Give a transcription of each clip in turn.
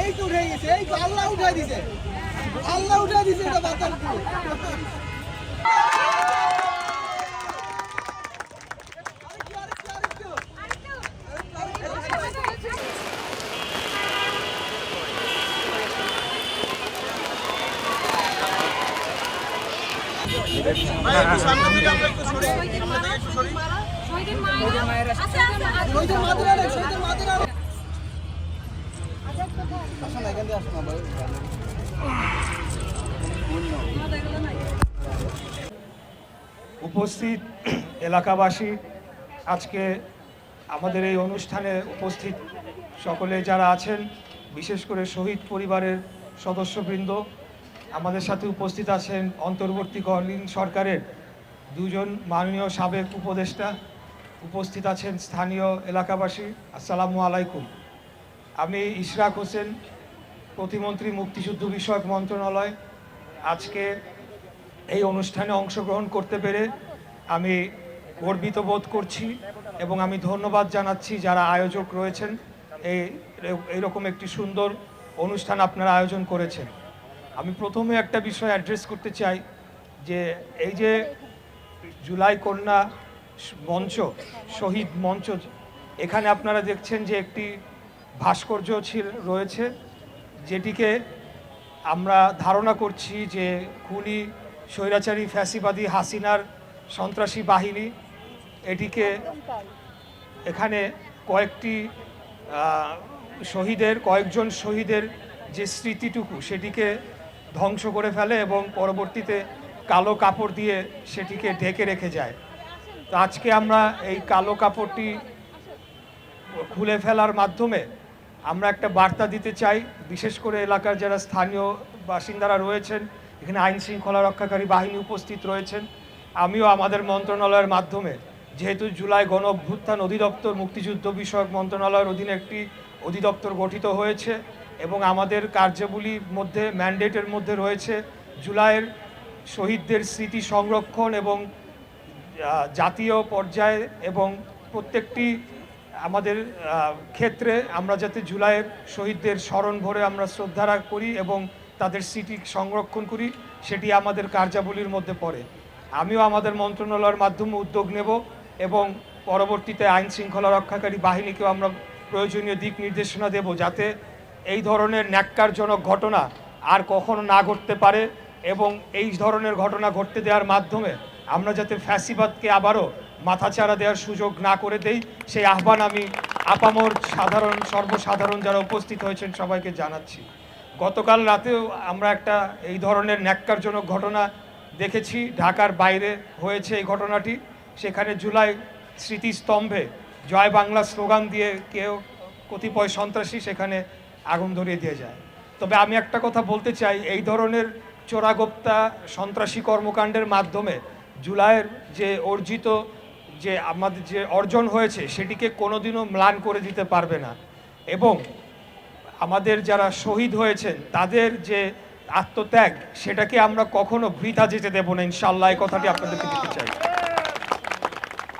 এই তো উঠে গেছে, এই তো আল্লাহ উঠাই দিছে, আল্লাহ উঠাই দিছে এটা বাতাস দিয়ে। উপস্থিত এলাকাবাসী, আজকে আমাদের এই অনুষ্ঠানে উপস্থিত সকলে যারা আছেন, বিশেষ করে শহীদ পরিবারের সদস্যবৃন্দ, আমাদের সাথে উপস্থিত আছেন অন্তর্বর্তীকালীন সরকারের দুজন মাননীয় সাবেক উপদেষ্টা, উপস্থিত আছেন স্থানীয় এলাকাবাসী, আসসালামু আলাইকুম। আমি ইশরাক হোসেন, প্রতিমন্ত্রী মুক্তিযুদ্ধ বিষয়ক মন্ত্রণালয়। আজকে এই অনুষ্ঠানে অংশগ্রহণ করতে পেরে আমি গর্বিত বোধ করছি এবং আমি ধন্যবাদ জানাচ্ছি যারা আয়োজক রয়েছেন। এইরকম একটি সুন্দর অনুষ্ঠান আপনারা আয়োজন করেছেন। আমি প্রথমে একটা বিষয় অ্যাড্রেস করতে চাই যে এই যে জুলাই কন্যা মঞ্চ, শহীদ মঞ্চ, এখানে আপনারা দেখছেন যে একটি ভাস্কর্য রয়েছে, যেটিকে আমরা ধারণা করছি যে খুনি স্বৈরাচারী ফ্যাসিবাদী হাসিনার সন্ত্রাসী বাহিনী এটিকে এখানে কয়েকজন শহীদের যে স্মৃতিটুকু সেটিকে ধ্বংস করে ফেলে এবং পরবর্তীতে কালো কাপড় দিয়ে সেটিকে ঢেকে রেখে যায়। তো আজকে আমরা এই কালো কাপড়টি খুলে ফেলার মাধ্যমে আমরা একটা বার্তা দিতে চাই, বিশেষ করে এলাকার যারা স্থানীয় বাসিন্দারা রয়েছেন, এখানে আইন শৃঙ্খলা রক্ষাকারী বাহিনী উপস্থিত রয়েছেন। আমিও আমাদের মন্ত্রণালয়ের মাধ্যমে, যেহেতু জুলাই গণ অভ্যুত্থান অধিদপ্তর মুক্তিযুদ্ধ বিষয়ক মন্ত্রণালয়ের অধীনে একটি অধিদপ্তর গঠিত হয়েছে এবং আমাদের কার্যাবলীর মধ্যে, ম্যান্ডেটের মধ্যে রয়েছে জুলাইয়ের শহীদদের স্মৃতি সংরক্ষণ এবং জাতীয় পর্যায়ে এবং প্রত্যেকটি আমাদের ক্ষেত্রে আমরা যাতে জুলাইয়ের শহীদদের স্মরণ ভরে আমরা শ্রদ্ধা করি এবং তাদের স্মৃতি সংরক্ষণ করি, সেটি আমাদের কার্যাবলীর মধ্যে পড়ে। আমিও আমাদের মন্ত্রণালয়ের মাধ্যমে উদ্যোগ নেব এবং পরবর্তীতে আইন শৃঙ্খলা রক্ষাকারী বাহিনীকেও আমরা প্রয়োজনীয় দিক নির্দেশনা দেব, যাতে এই ধরনের ন্যাক্কারজনক ঘটনা আর কখনো না ঘটতে পারে এবং এই ধরনের ঘটনা ঘটতে দেওয়ার মাধ্যমে আমরা যাতে ফ্যাসিবাদকে আবারও মাথাচাড়া দেওয়ার সুযোগ না করে দেই, সেই আহ্বান আমি আপামর সর্বসাধারণ যারা উপস্থিত হয়েছেন সবাইকে জানাচ্ছি। গতকাল রাতেও আমরা একটা এই ধরনের ন্যাক্কারজনক ঘটনা দেখেছি, ঢাকার বাইরে হয়েছে এই ঘটনাটি। সেখানে জুলাই স্মৃতিস্তম্ভে জয় বাংলা স্লোগান দিয়ে কতিপয় সন্ত্রাসী সেখানে আগুন ধরিয়ে দিয়ে যায়। তবে আমি একটা কথা বলতে চাই, এই ধরনের চোরাগোপ্তা সন্ত্রাসী কর্মকাণ্ডের মাধ্যমে জুলাইয়ের যে আমাদের যে অর্জন হয়েছে সেটিকে কোনোদিনও ম্লান করে দিতে পারবে না এবং আমাদের যারা শহীদ হয়েছেন তাদের যে আত্মত্যাগ সেটাকে আমরা কখনো বৃথা যেতে দেব না, ইনশাআল্লাহ। এই কথাটি আপনাদেরকে দিতে চাই।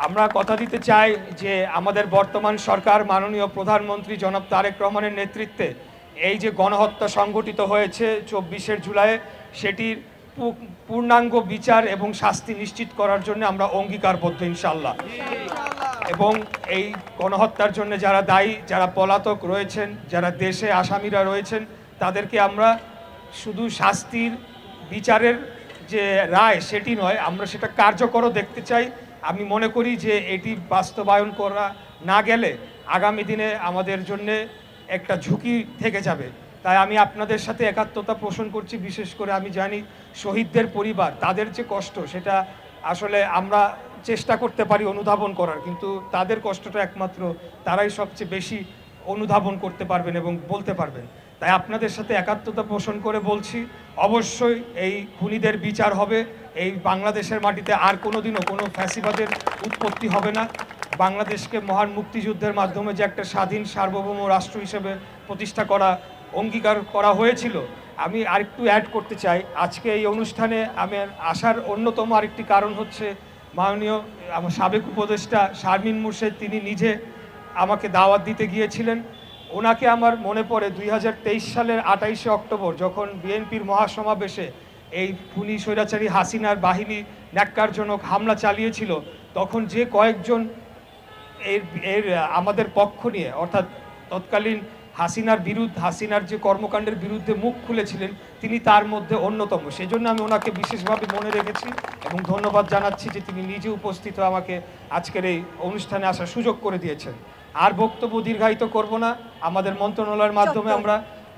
আমরা কথা দিতে চাই যে আমাদের বর্তমান সরকার, মাননীয় প্রধানমন্ত্রী জনাব তারেক রহমানের নেতৃত্বে এই যে গণহত্যা সংঘটিত হয়েছে 24শে জুলাই, সেটির পূর্ণাঙ্গ বিচার এবং শাস্তি নিশ্চিত করার জন্য আমরা অঙ্গীকারবদ্ধ, ইনশাআল্লাহ। এবং এই গণহত্যার জন্য যারা দায়ী, যারা পলাতক রয়েছেন, যারা দেশে আসামিরা রয়েছেন, তাদেরকে আমরা শুধু শাস্তির বিচারের যে রায় সেটি নয়, আমরা সেটা কার্যকরও দেখতে চাই। আমি মনে করি যে এটি বাস্তবায়ন করা না গেলে আগামী দিনে আমাদের জন্যে একটা ঝুঁকি থেকে যাবে। তাই আমি আপনাদের সাথে একাত্মতা পোষণ করছি। বিশেষ করে আমি জানি শহীদদের পরিবার, তাদের যে কষ্ট সেটা আসলে আমরা চেষ্টা করতে পারি অনুধাবন করার, কিন্তু তাদের কষ্টটা একমাত্র তারাই সবচেয়ে বেশি অনুধাবন করতে পারবেন এবং বলতে পারবেন। তাই আপনাদের সাথে একাত্মতা পোষণ করে বলছি, অবশ্যই এই খুনিদের বিচার হবে। এই বাংলাদেশের মাটিতে আর কোনোদিনও কোনো ফ্যাসিবাদের উৎপত্তি হবে না। বাংলাদেশকে মহান মুক্তিযুদ্ধের মাধ্যমে যে একটা স্বাধীন সার্বভৌম রাষ্ট্র হিসেবে প্রতিষ্ঠা করা অঙ্গীকার করা হয়েছিল, আমি আরেকটু অ্যাড করতে চাই। আজকে এই অনুষ্ঠানে আমি আসার অন্যতম আরেকটি কারণ হচ্ছে মাননীয় আমার সাবেক উপদেষ্টা শারমিন মুর্শেদ, তিনি নিজে আমাকে দাওয়াত দিতে গিয়েছিলেন। ওনাকে আমার মনে পড়ে 2023 সালের 28শে অক্টোবর যখন বিএনপির মহাসমাবেশে এই খুনি স্বৈরাচারী হাসিনার বাহিনী ন্যাক্কারজনক হামলা চালিয়েছিল, তখন যে কয়েকজন এর এর আমাদের পক্ষ নিয়ে অর্থাৎ তৎকালীন হাসিনার যে কর্মকাণ্ডের বিরুদ্ধে মুখ খুলেছিলেন, তিনি তার মধ্যে অন্যতম। সেজন্য আমি ওনাকে বিশেষভাবে মনে রেখেছি এবং ধন্যবাদ জানাচ্ছি যে তিনি নিজে উপস্থিত হয়ে আমাকে আজকের এই অনুষ্ঠানে আসার সুযোগ করে দিয়েছেন। আর বক্তব্য দীর্ঘায়িত করব না। আমাদের মন্ত্রণালয়ের মাধ্যমে আমরা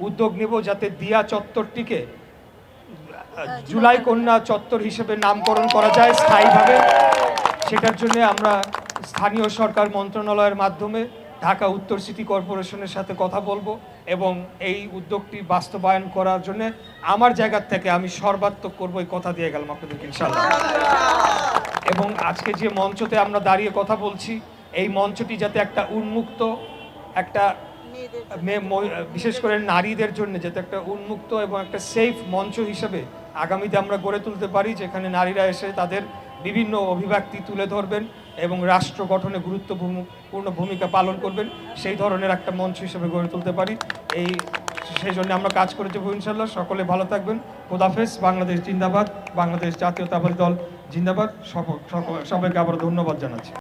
উদ্যোগ নেব যাতে দিয়া চত্বরটিকে জুলাই কন্যা চত্বর হিসেবে নামকরণ করা যায় স্থায়ীভাবে। সেটার জন্য আমরা স্থানীয় সরকার মন্ত্রণালয়ের মাধ্যমে ঢাকা উত্তর সিটি কর্পোরেশনের সাথে কথা বলবো এবং এই উদ্যোগটি বাস্তবায়ন করার জন্য আমার জায়গা থেকে আমি সর্বাত্মক করবো, এই কথা দিয়ে গেলাম আপনাদেরকে ইনশাআল্লাহ। এবং আজকে যে মঞ্চতে আমরা দাঁড়িয়ে কথা বলছি, এই মঞ্চটি যাতে একটা উন্মুক্ত, একটা বিশেষ করে নারীদের জন্য যাতে একটা উন্মুক্ত এবং একটা সেফ মঞ্চ হিসেবে আগামীতে আমরা গড়ে তুলতে পারি, যেখানে নারীরা এসে তাদের বিভিন্ন অভিব্যক্তি তুলে ধরবেন এবং রাষ্ট্র গঠনে গুরুত্বপূর্ণ ভূমিকা পালন করবেন, সেই ধরনের একটা মঞ্চ হিসেবে গড়ে তুলতে পারি। সেই জন্য আমরা কাজ করে যাবো ইনশাল্লাহ। সকলে ভালো থাকবেন। খোদাফেজ। বাংলাদেশ জিন্দাবাদ। বাংলাদেশ জাতীয়তাবাদী দল জিন্দাবাদ। সবাইকে আবার ধন্যবাদ জানাচ্ছি।